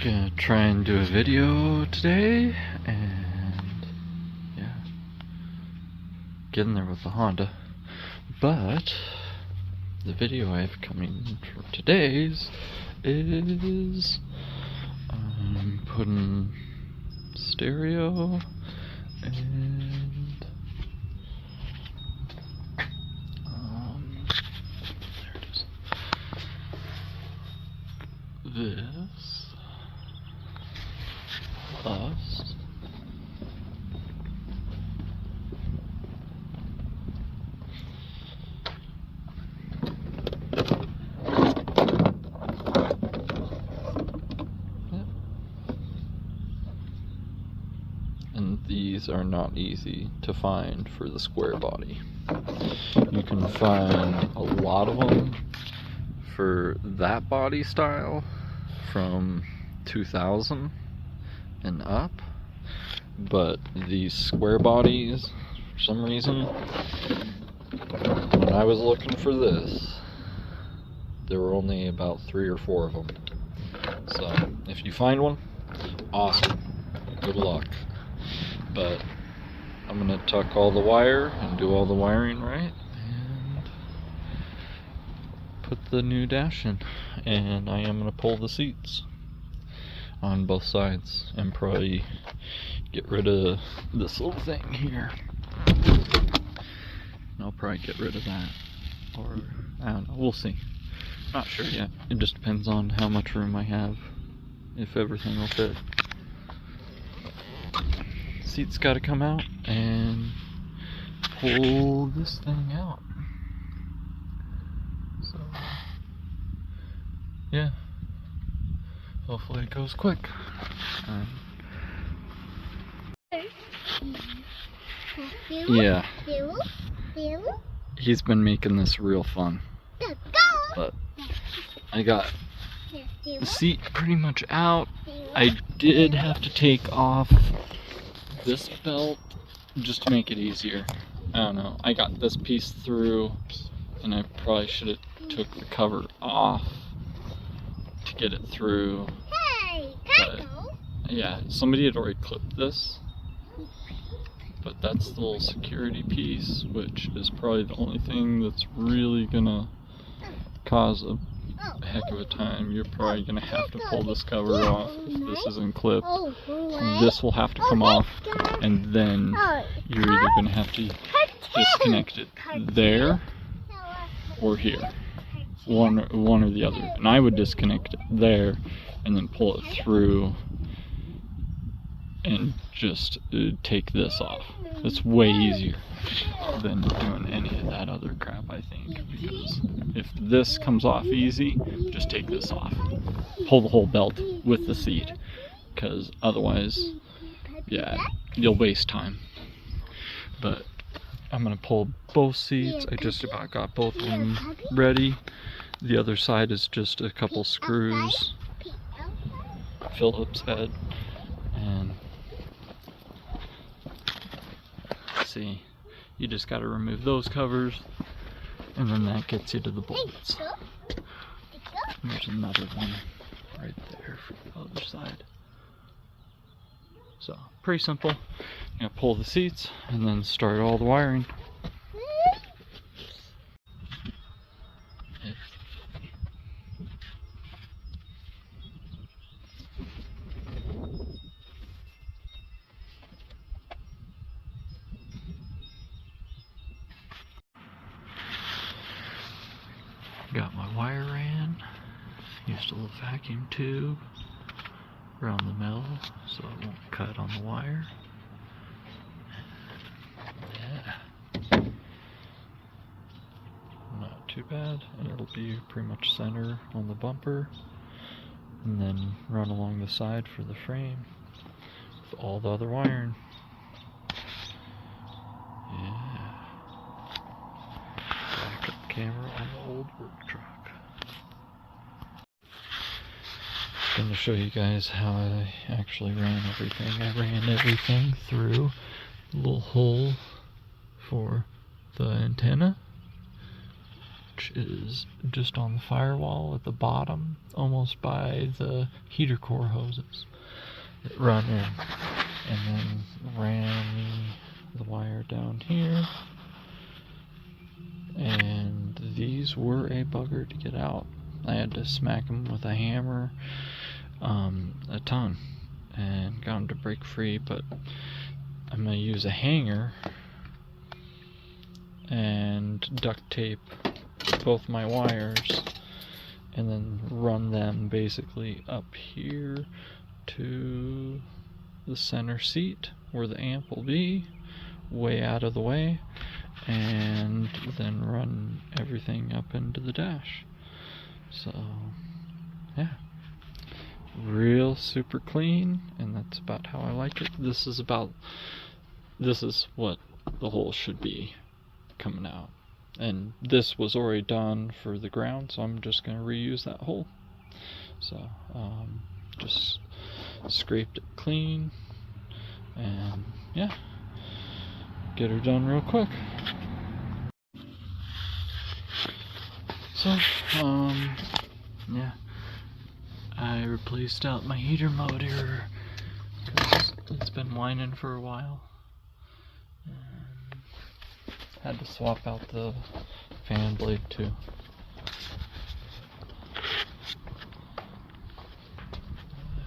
Gonna try and do a video today, and yeah, getting there with the Honda. But the video I have coming for today's is putting stereo and there it is. This us and these are not easy to find for the square body. You can find a lot of them for that body style from 2000 and up, but these square bodies, for some reason, when I was looking for this, there were only about 3 or 4 of them. So if you find one, awesome, good luck. But I'm gonna tuck all the wire and do all the wiring right and put the new dash in, and I am gonna pull the seats on both sides and probably get rid of this little thing here. I'll probably get rid of that, or I don't know, we'll see. Not sure yet. It just depends on how much room I have, if everything will fit. Seat's got to come out and pull this thing out. So yeah, hopefully it goes quick. Yeah, he's been making this real fun, but I got the seat pretty much out. I did have to take off this belt just to make it easier. I don't know, I got this piece through and I probably should have took the cover off to get it through. But yeah, somebody had already clipped this, but that's the little security piece, which is probably the only thing that's really gonna cause a heck of a time. You're probably gonna have to pull this cover off if this isn't clipped. This will have to come off, and then you're either gonna have to disconnect it there or here, one or the other. And I would disconnect it there and then pull it through and just take this off. It's way easier than doing any of that other crap, I think, because if this comes off easy, just take this off. Pull the whole belt with the seat, because otherwise, yeah, you'll waste time. But I'm gonna pull both seats. I just about got both of them ready. The other side is just a couple screws, Phillips head, and see, you just got to remove those covers, and then that gets you to the bolts. And there's another one right there for the other side. So pretty simple. I'm gonna pull the seats and then start all the wiring. Got my wire ran, used a little vacuum tube around the middle so it won't cut on the wire. Yeah, not too bad, and it'll be pretty much center on the bumper, and then run along the side for the frame with all the other wiring. Camera on the old work truck. I'm going to show you guys how I actually ran everything. I ran everything through a little hole for the antenna, which dash is just on the firewall at the bottom, almost by the heater core hoses that run in, and then ran the wire down here, and these were a bugger to get out. I had to smack them with a hammer a ton and got them to break free, but I'm going to use a hanger and duct tape both my wires and then run them basically up here to the center seat where the amp will be, way out of the way, and then run everything up into the dash. So yeah, real super clean, and that's about how I like it. This is what the hole should be coming out, and this was already done for the ground, so I'm just going to reuse that hole. So just scraped it clean, and yeah, get her done real quick. So yeah, I replaced out my heater motor because it's been whining for a while. Had to swap out the fan blade too.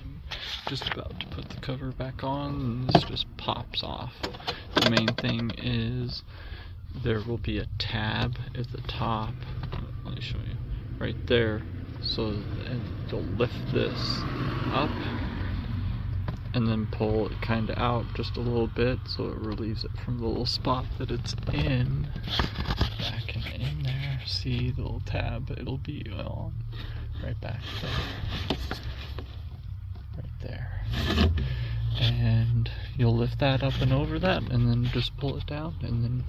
I'm just about to put the cover back on, and this just pops off. The main thing is there will be a tab at the top. Let me show you. Right there. So you'll lift this up and then pull it kind of out just a little bit so it relieves it from the little spot that it's in. Back in there. See the little tab? It'll be on right back there. Right there. And you'll lift that up and over that and then just pull it down, and then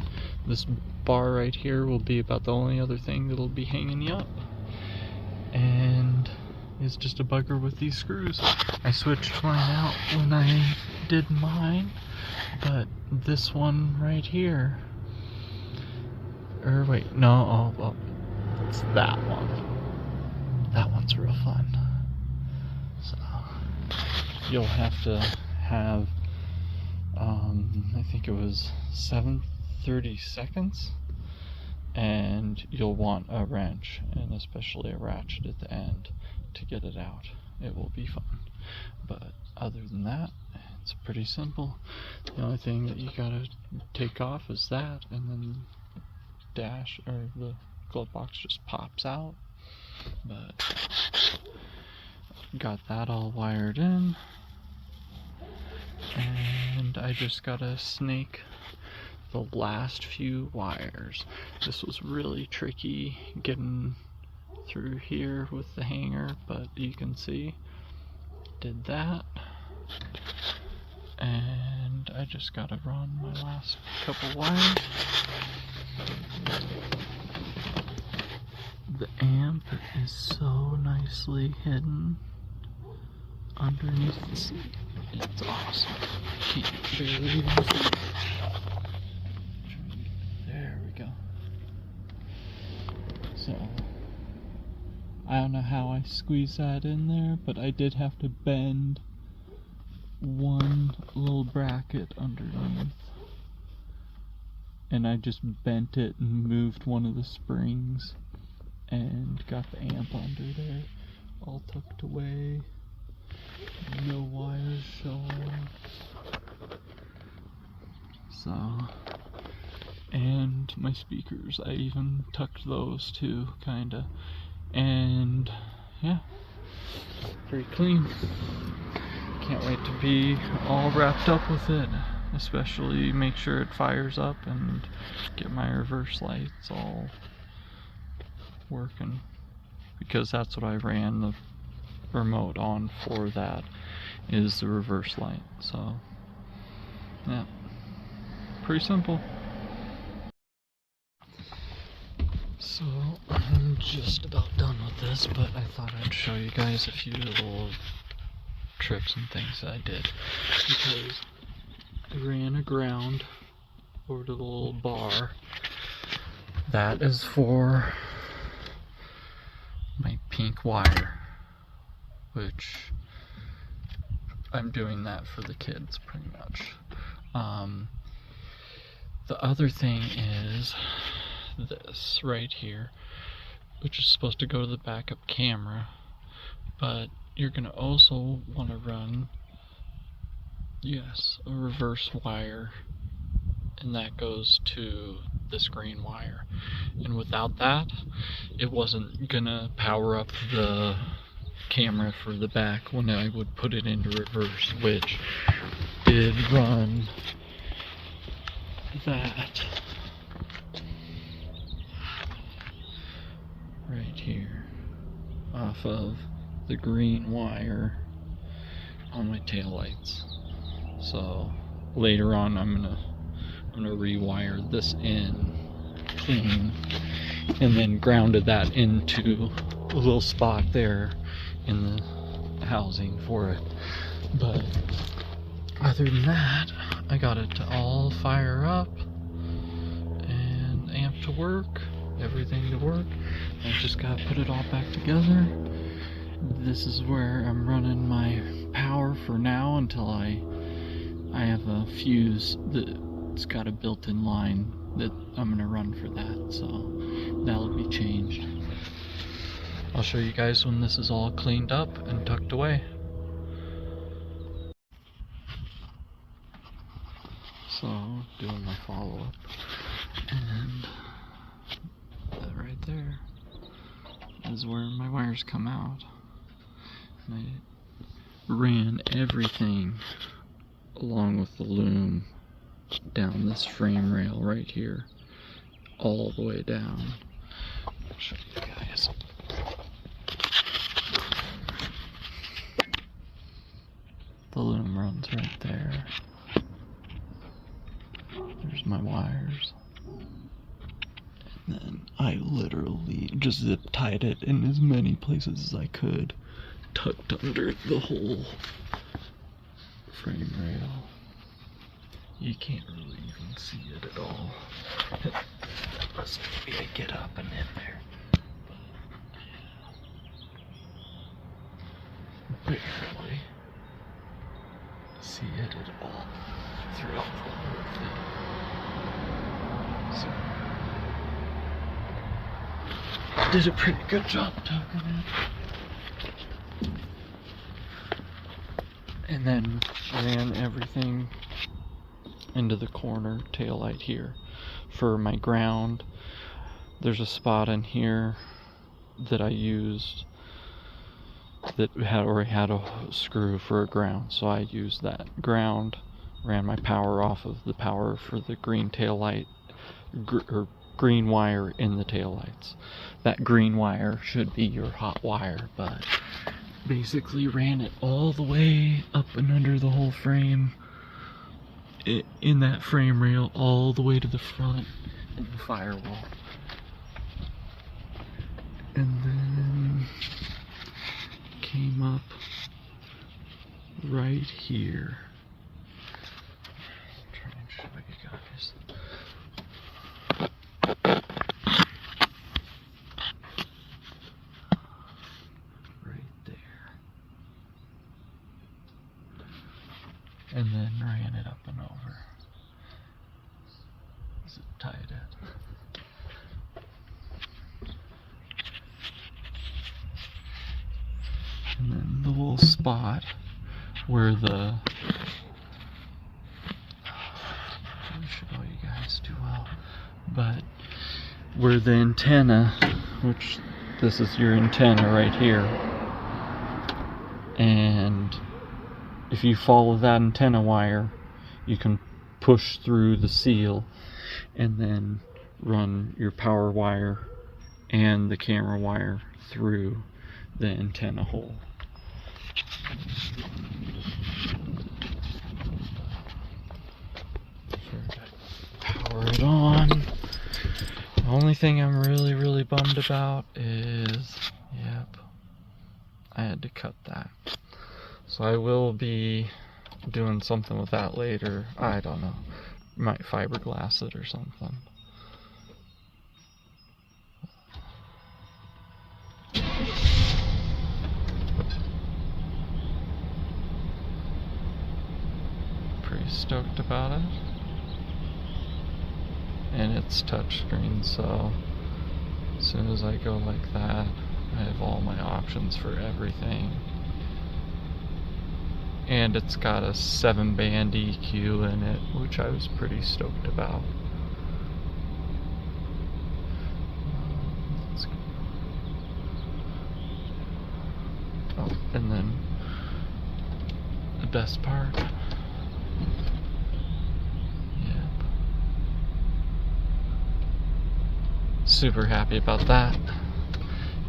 this bar right here will be about the only other thing that'll be hanging you up. And it's just a bugger with these screws. I switched mine out when I did mine, but this one right here, or wait, no, oh, it's that one. That one's real fun. So you'll have to have I think it was 7/32, and you'll want a wrench, and especially a ratchet at the end to get it out. It will be fun, but other than that, it's pretty simple. The only thing that you gotta take off is that, and then dash, or the glove box just pops out. But got that all wired in, and I just gotta snake the last few wires. This was really tricky getting through here with the hanger, but you can see, did that, and I just gotta run my last couple wires. The amp is so nicely hidden underneath the seat. It's awesome. Can't barely even see it. There we go. So I don't know how I squeezed that in there, but I did have to bend one little bracket underneath, and I just bent it and moved one of the springs and got the amp under there, all tucked away, no wires showing. So, and my speakers, I even tucked those too, kinda. And yeah, pretty clean. Can't wait to be all wrapped up with it, especially make sure it fires up and get my reverse lights all working, because that's what I ran the remote on for. That is the reverse light. So yeah, pretty simple. So I'm just about done with this, but I thought I'd show you guys a few little tricks and things that I did, because I ran a ground over to the little bar. That is for pink wire, which I'm doing that for the kids pretty much. The other thing is this right here, which is supposed to go to the backup camera, but you're going to also want to run, yes, a reverse wire, and that goes to this green wire. And without that, it wasn't going to power up the camera for the back when I would put it into reverse, which did run that right here off of the green wire on my taillights. So later on I'm gonna rewire this in clean, and then grounded that into a little spot there in the housing for it. But other than that, I got it to all fire up and amp to work, everything to work. I just gotta put it all back together. This is where I'm running my power for now until I have a fuse that's got a built-in line that I'm gonna run for that, so that'll be changed. I'll show you guys when this is all cleaned up and tucked away. So, doing my follow-up, and that right there is where my wires come out. And I ran everything along with the loom down this frame rail right here, all the way down. I'll show you guys. The loom runs right there. There's my wires. And then I literally just zip tied it in as many places as I could, tucked under the whole frame rail. You can't really even see it at all. Unless maybe I get up and in there. Barely see it at all throughout the whole thing. So, I did a pretty good job tucking it. And then ran everything into the corner taillight here. For my ground, there's a spot in here that I used that already had a screw for a ground, so I used that ground, ran my power off of the power for the green taillight, or green wire in the taillights. That green wire should be your hot wire, but basically ran it all the way up and under the whole frame, in that frame rail, all the way to the front and the firewall. And then came up right here. I'll try and show you guys. Right there. And then ran it up and over. Zip tied it. And then the little spot where the, I should show you guys too well, but where the antenna, which this is your antenna right here, and if you follow that antenna wire, you can push through the seal and then run your power wire and the camera wire through the antenna hole. Power it on. The only thing I'm really bummed about is, yep, I had to cut that. So I will be doing something with that later. I don't know. Might fiberglass it or something. pretty stoked about it. And it's touchscreen, so as soon as I go like that, I have all my options for everything. And it's got a 7-band EQ in it, which I was pretty stoked about. Oh, and then the best part. Yep. Super happy about that.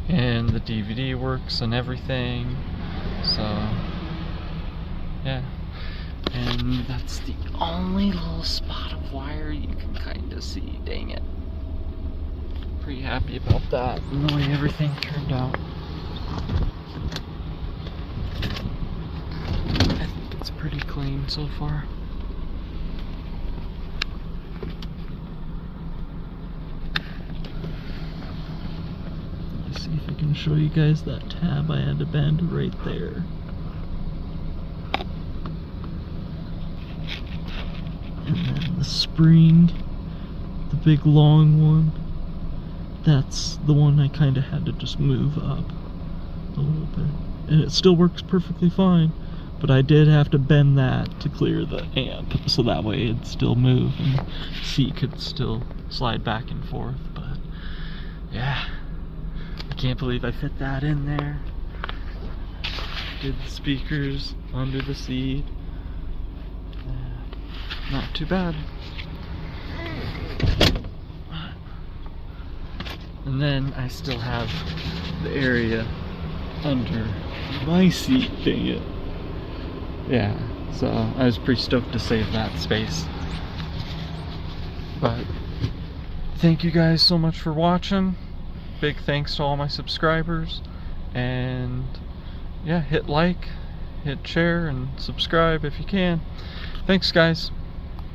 And the DVD works and everything. So, yeah. And that's the only little spot of wire you can kind of see. Dang it. Pretty happy about that and the way everything turned out. I think it's pretty clean so far. Let's see if I can show you guys that tab I had to bend right there. And then the spring, the big long one, that's the one I kind of had to just move up a little bit. And it still works perfectly fine, but I did have to bend that to clear the amp, so that way it'd still move and the seat could still slide back and forth. But yeah, I can't believe I fit that in there. Did the speakers under the seat. Not too bad. And then I still have the area under my seat, dang it. Yeah, so I was pretty stoked to save that space. But thank you guys so much for watching. Big thanks to all my subscribers. And yeah, hit like, hit share, and subscribe if you can. Thanks guys.